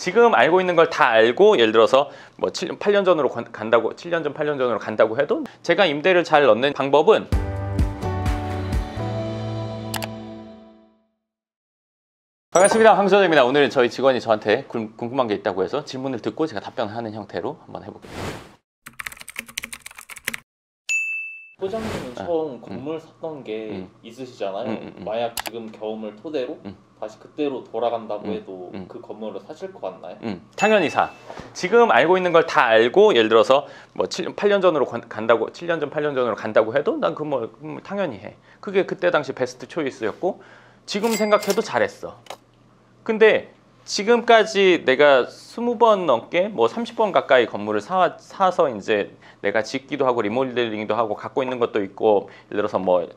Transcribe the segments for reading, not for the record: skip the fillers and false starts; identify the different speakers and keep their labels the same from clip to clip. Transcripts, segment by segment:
Speaker 1: 지금 알고 있는 걸 다 알고 예를 들어서 뭐 8년 전으로 간다고 7년 전 8년 전으로 간다고 해도 제가 임대를 잘 넣는 방법은 반갑습니다. 황소장입니다. 오늘 저희 직원이 저한테 궁금한 게 있다고 해서 질문을 듣고 제가 답변하는 형태로 한번 해볼게요.
Speaker 2: 소장님은 처음 건물 샀던 게 있으시잖아요. 만약 지금 경험을 토대로 다시 그때로 돌아간다고 해도 그 건물을 사실 것 같나요?
Speaker 1: 당연히 사. 지금 알고 있는 걸 다 알고 예를 들어서 뭐 8년 전으로 간다고 7년 전 8년 전으로 간다고 해도 난 그 뭐 당연히 해. 그게 그때 당시 베스트 초이스였고 지금 생각해도 잘했어. 근데 지금까지 내가 20번 넘게 뭐 30번 가까이 건물을 사서 이제 내가 짓기도 하고 리모델링도 하고 갖고 있는 것도 있고 예를 들어서 뭐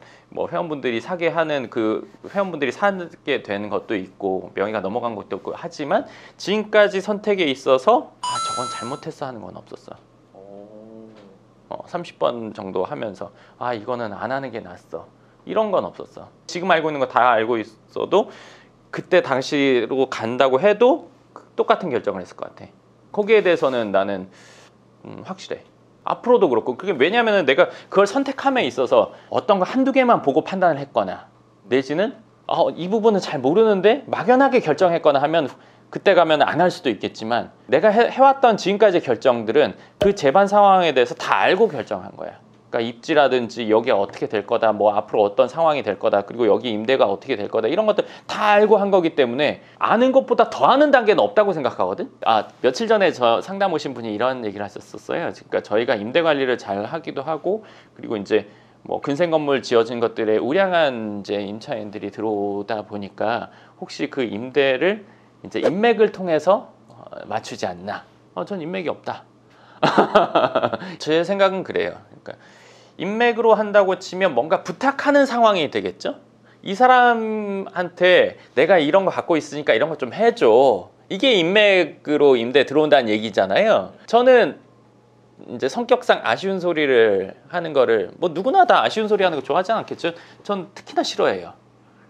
Speaker 1: 회원분들이 사게 하는 그 회원분들이 사게 되는 것도 있고 명의가 넘어간 것도 있고 하지만 지금까지 선택에 있어서 저건 잘못했어 하는 건 없었어. 30번 정도 하면서 이거는 안 하는 게 낫어 이런 건 없었어. 지금 알고 있는 거 다 알고 있어도 그때 당시로 간다고 해도 똑같은 결정을 했을 것 같아. 거기에 대해서는 나는 확실해. 앞으로도 그렇고. 그게 왜냐하면 내가 그걸 선택함에 있어서 어떤 거 한두 개만 보고 판단을 했거나 내지는 이 부분은 잘 모르는데 막연하게 결정했거나 하면 그때 가면 안 할 수도 있겠지만 내가 해왔던 지금까지의 결정들은 그 재반 상황에 대해서 다 알고 결정한 거야. 그러니까 입지라든지 여기 어떻게 될 거다, 뭐 앞으로 어떤 상황이 될 거다, 그리고 여기 임대가 어떻게 될 거다 이런 것들 다 알고 한 거기 때문에 아는 것보다 더 아는 단계는 없다고 생각하거든. 며칠 전에 저 상담 오신 분이 이런 얘기를 하셨었어요. 그러니까 저희가 임대 관리를 잘 하기도 하고 그리고 이제 뭐 근생 건물 지어진 것들에 우량한 이제 임차인들이 들어오다 보니까 혹시 그 임대를 이제 인맥을 통해서 맞추지 않나? 전 인맥이 없다. 제 생각은 그래요. 그러니까 인맥으로 한다고 치면 뭔가 부탁하는 상황이 되겠죠. 이 사람한테 내가 이런 거 갖고 있으니까 이런 거 좀 해줘. 이게 인맥으로 임대 들어온다는 얘기잖아요. 저는 이제 성격상 아쉬운 소리를 하는 거를 뭐 누구나 다 아쉬운 소리 하는 거 좋아하지 않겠죠. 전 특히나 싫어해요.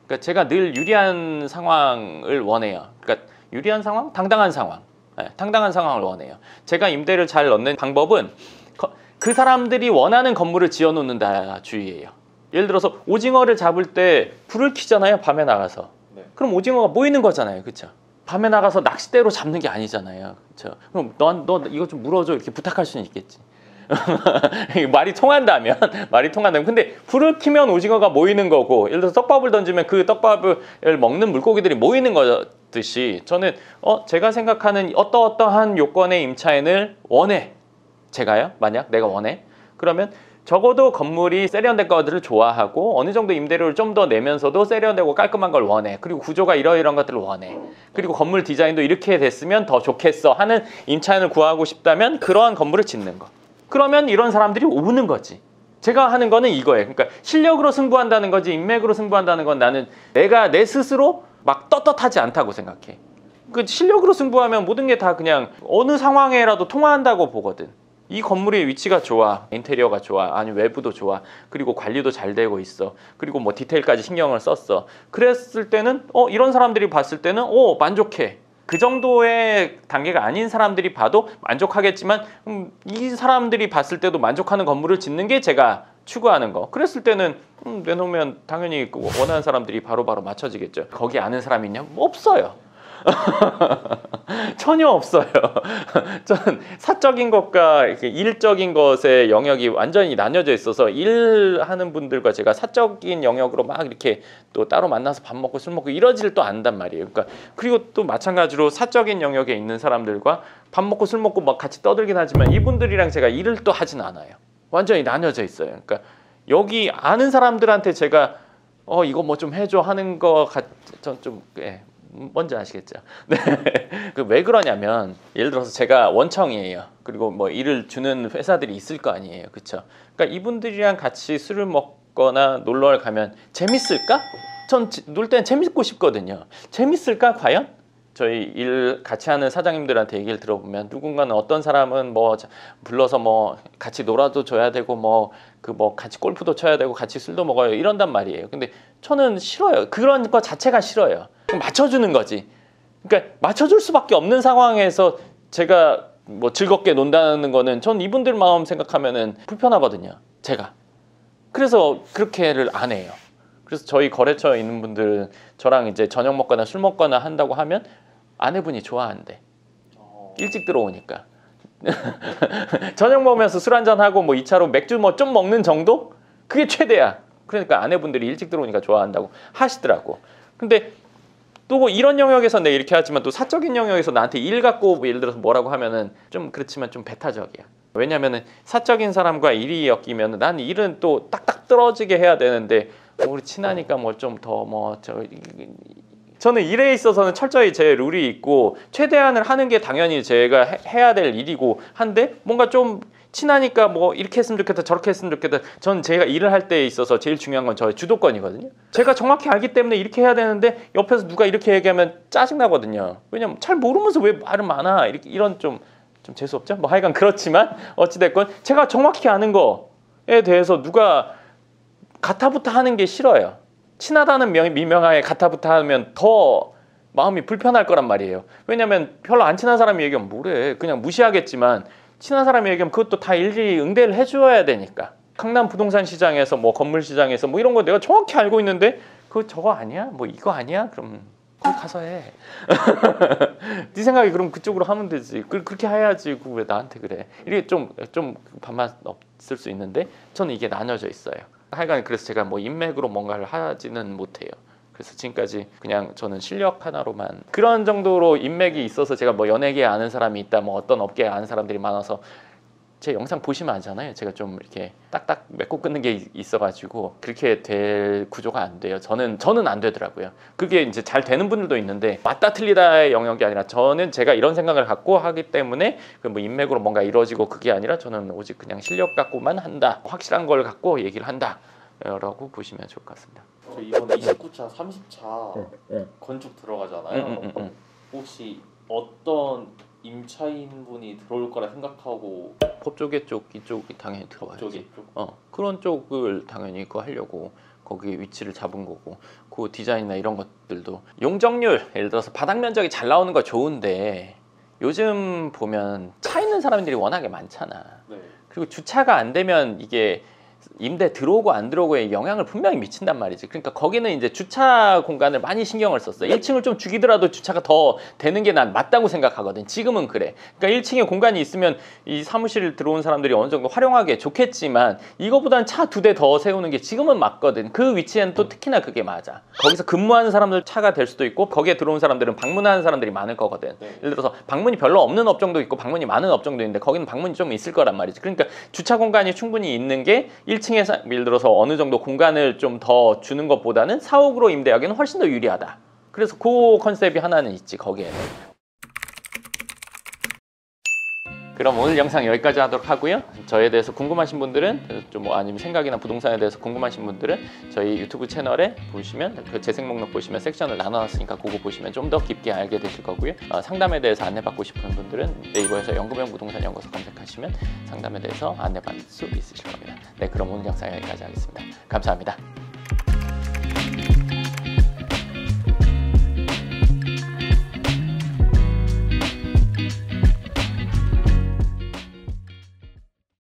Speaker 1: 그러니까 제가 늘 유리한 상황을 원해요. 그러니까 유리한 상황, 당당한 상황. 당당한 상황을 원해요. 제가 임대를 잘 넣는 방법은 그 사람들이 원하는 건물을 지어놓는다 주의예요. 예를 들어서 오징어를 잡을 때 불을 켜잖아요. 밤에 나가서. 네. 그럼 오징어가 모이는 거잖아요. 그렇죠? 밤에 나가서 낚싯대로 잡는 게 아니잖아요. 그렇죠? 그럼 너 이거 좀 물어줘 이렇게 부탁할 수는 있겠지. 말이 통한다면 근데 불을 켜면 오징어가 모이는 거고 예를 들어서 떡밥을 던지면 그 떡밥을 먹는 물고기들이 모이는 거듯이 저는 제가 생각하는 어떠한 요건의 임차인을 원해. 제가요? 만약 내가 원해? 그러면 적어도 건물이 세련된 것들을 좋아하고 어느 정도 임대료를 좀 더 내면서도 세련되고 깔끔한 걸 원해. 그리고 구조가 이런 것들을 원해. 그리고 건물 디자인도 이렇게 됐으면 더 좋겠어 하는 임차인을 구하고 싶다면 그러한 건물을 짓는 거. 그러면 이런 사람들이 오는 거지. 제가 하는 거는 이거예요. 그러니까 실력으로 승부한다는 거지 인맥으로 승부한다는 건 나는 내가 내 스스로 막 떳떳하지 않다고 생각해. 그 실력으로 승부하면 모든 게 다 그냥 어느 상황에라도 통화한다고 보거든. 이 건물의 위치가 좋아, 인테리어가 좋아, 아니 외부도 좋아, 그리고 관리도 잘 되고 있어, 그리고 뭐 디테일까지 신경을 썼어. 그랬을 때는 이런 사람들이 봤을 때는 만족해. 그 정도의 단계가 아닌 사람들이 봐도 만족하겠지만 이 사람들이 봤을 때도 만족하는 건물을 짓는 게 제가 추구하는 거. 그랬을 때는 내놓으면 당연히 원하는 사람들이 바로바로 맞춰지겠죠. 거기 아는 사람이 있냐? 없어요. 전혀 없어요. 저는 사적인 것과 일적인 것의 영역이 완전히 나뉘어져 있어서 일하는 분들과 제가 사적인 영역으로 막 이렇게 또 따로 만나서 밥 먹고 술 먹고 이러지를 또 않단 말이에요. 그러니까 그리고 또 마찬가지로 사적인 영역에 있는 사람들과 밥 먹고 술 먹고 막 같이 떠들긴 하지만 이분들이랑 제가 일을 또 하진 않아요. 완전히 나뉘어져 있어요. 그러니까 여기 아는 사람들한테 제가 이거 뭐 좀 해줘 하는 거 전 좀 뭔지 아시겠죠? 네. 왜 그러냐면 예를 들어서 제가 원청이에요. 그리고 뭐 일을 주는 회사들이 있을 거 아니에요. 그렇죠? 그러니까 이분들이랑 같이 술을 먹거나 놀러 가면 재밌을까? 전 놀 때는 재밌고 싶거든요. 재밌을까 과연? 저희 일 같이 하는 사장님들한테 얘기를 들어보면 누군가는 어떤 사람은 뭐 불러서 뭐 같이 놀아도 줘야 되고 뭐 같이 골프도 쳐야 되고 같이 술도 먹어요 이런단 말이에요. 근데 저는 싫어요. 그런 거 자체가 싫어요. 맞춰주는 거지. 그러니까 맞춰줄 수밖에 없는 상황에서 제가 뭐 즐겁게 논다는 거는 전 이분들 마음 생각하면은 불편하거든요. 제가. 그래서 그렇게를 안 해요. 그래서 저희 거래처에 있는 분들은 저랑 이제 저녁 먹거나 술 먹거나 한다고 하면 아내분이 좋아한대. 일찍 들어오니까. 저녁 먹으면서 술 한잔 하고 뭐 2차로 맥주 뭐 좀 먹는 정도? 그게 최대야. 그러니까 아내분들이 일찍 들어오니까 좋아한다고 하시더라고. 근데 또 이런 영역에서 내가 이렇게 하지만 또 사적인 영역에서 나한테 일 갖고 뭐 예를 들어서 뭐라고 하면은 좀 그렇지만 좀 배타적이야. 왜냐면은 사적인 사람과 일이 엮이면 난 일은 또 딱딱 떨어지게 해야 되는데 우리 친하니까 뭐 좀 더 뭐 저는 일에 있어서는 철저히 제 룰이 있고 최대한을 하는 게 당연히 제가 해야 될 일이고 한데 뭔가 좀 친하니까 뭐 이렇게 했으면 좋겠다 저렇게 했으면 좋겠다. 전 제가 일을 할 때 있어서 제일 중요한 건 저의 주도권이거든요. 제가 정확히 알기 때문에 이렇게 해야 되는데 옆에서 누가 이렇게 얘기하면 짜증나거든요. 왜냐면 잘 모르면서 왜 말을 많아 이런 좀 재수없죠? 뭐 하여간 그렇지만 어찌됐건 제가 정확히 아는 거에 대해서 누가 가타부타 하는 게 싫어요. 친하다는 미명하에 가타부타 하면 더 마음이 불편할 거란 말이에요. 왜냐면 별로 안 친한 사람이 얘기하면 뭐래 그냥 무시하겠지만 친한 사람이 얘기하면 그것도 다 일일이 응대를 해줘야 되니까. 강남 부동산 시장에서 뭐 건물 시장에서 뭐 이런 거 내가 정확히 알고 있는데 그거 저거 아니야? 뭐 이거 아니야? 그럼 거기 가서 해. 네 생각이 그럼 그쪽으로 하면 되지. 그렇게 해야지. 왜 나한테 그래? 이게 좀 반맛 없을 수 있는데 저는 이게 나눠져 있어요. 하여간 그래서 제가 뭐 인맥으로 뭔가를 하지는 못해요. 그래서 지금까지 그냥 저는 실력 하나로만 그런 정도로 인맥이 있어서 제가 뭐 연예계에 아는 사람이 있다 뭐 어떤 업계에 아는 사람들이 많아서 제 영상 보시면 알잖아요. 제가 좀 이렇게 딱딱 맺고 끊는 게 있어가지고 그렇게 될 구조가 안 돼요. 저는 안 되더라고요. 그게 이제 잘 되는 분들도 있는데 맞다 틀리다의 영역이 아니라 저는 제가 이런 생각을 갖고 하기 때문에 그 뭐 인맥으로 뭔가 이루어지고 그게 아니라 저는 오직 그냥 실력 갖고만 한다. 확실한 걸 갖고 얘기를 한다. 라고 보시면 좋을 것 같습니다.
Speaker 2: 저 이번 29차, 30차 건축 들어가잖아요. 혹시 어떤 임차인분이 들어올 거라 생각하고
Speaker 1: 법조계 이쪽이 당연히 들어와야지. 그런 쪽을 당연히 그거 하려고 거기 위치를 잡은 거고 그 디자인이나 이런 것들도 용적률 예를 들어서 바닥 면적이 잘 나오는 거 좋은데 요즘 보면 차 있는 사람들이 워낙에 많잖아.
Speaker 2: 네.
Speaker 1: 그리고 주차가 안 되면 이게 임대 들어오고 안 들어오고에 영향을 분명히 미친단 말이지. 그러니까 거기는 이제 주차 공간을 많이 신경을 썼어. 1층을 좀 죽이더라도 주차가 더 되는 게 난 맞다고 생각하거든. 지금은 그래. 그러니까 1층에 공간이 있으면 이 사무실 들어온 사람들이 어느 정도 활용하기에 좋겠지만 이거보다는 차 2대 더 세우는 게 지금은 맞거든. 그 위치에는 또 특히나 그게 맞아. 거기서 근무하는 사람들 차가 될 수도 있고 거기에 들어온 사람들은 방문하는 사람들이 많을 거거든. 예를 들어서 방문이 별로 없는 업종도 있고 방문이 많은 업종도 있는데 거기는 방문이 좀 있을 거란 말이지. 그러니까 주차 공간이 충분히 있는 게 1층에서 예를 들어서 어느 정도 공간을 좀 더 주는 것보다는 사옥으로 임대하기는 훨씬 더 유리하다. 그래서 그 컨셉이 하나는 있지 거기에는. 그럼 오늘 영상 여기까지 하도록 하고요. 저에 대해서 궁금하신 분들은 좀 뭐 아니면 생각이나 부동산에 대해서 궁금하신 분들은 저희 유튜브 채널에 보시면 그 재생 목록 보시면 섹션을 나눠놨으니까 그거 보시면 좀 더 깊게 알게 되실 거고요. 상담에 대해서 안내받고 싶은 분들은 네이버에서 연구병 부동산 연구소 검색하시면 상담에 대해서 안내받을 수 있으실 겁니다. 네, 그럼 오늘 영상 여기까지 하겠습니다. 감사합니다.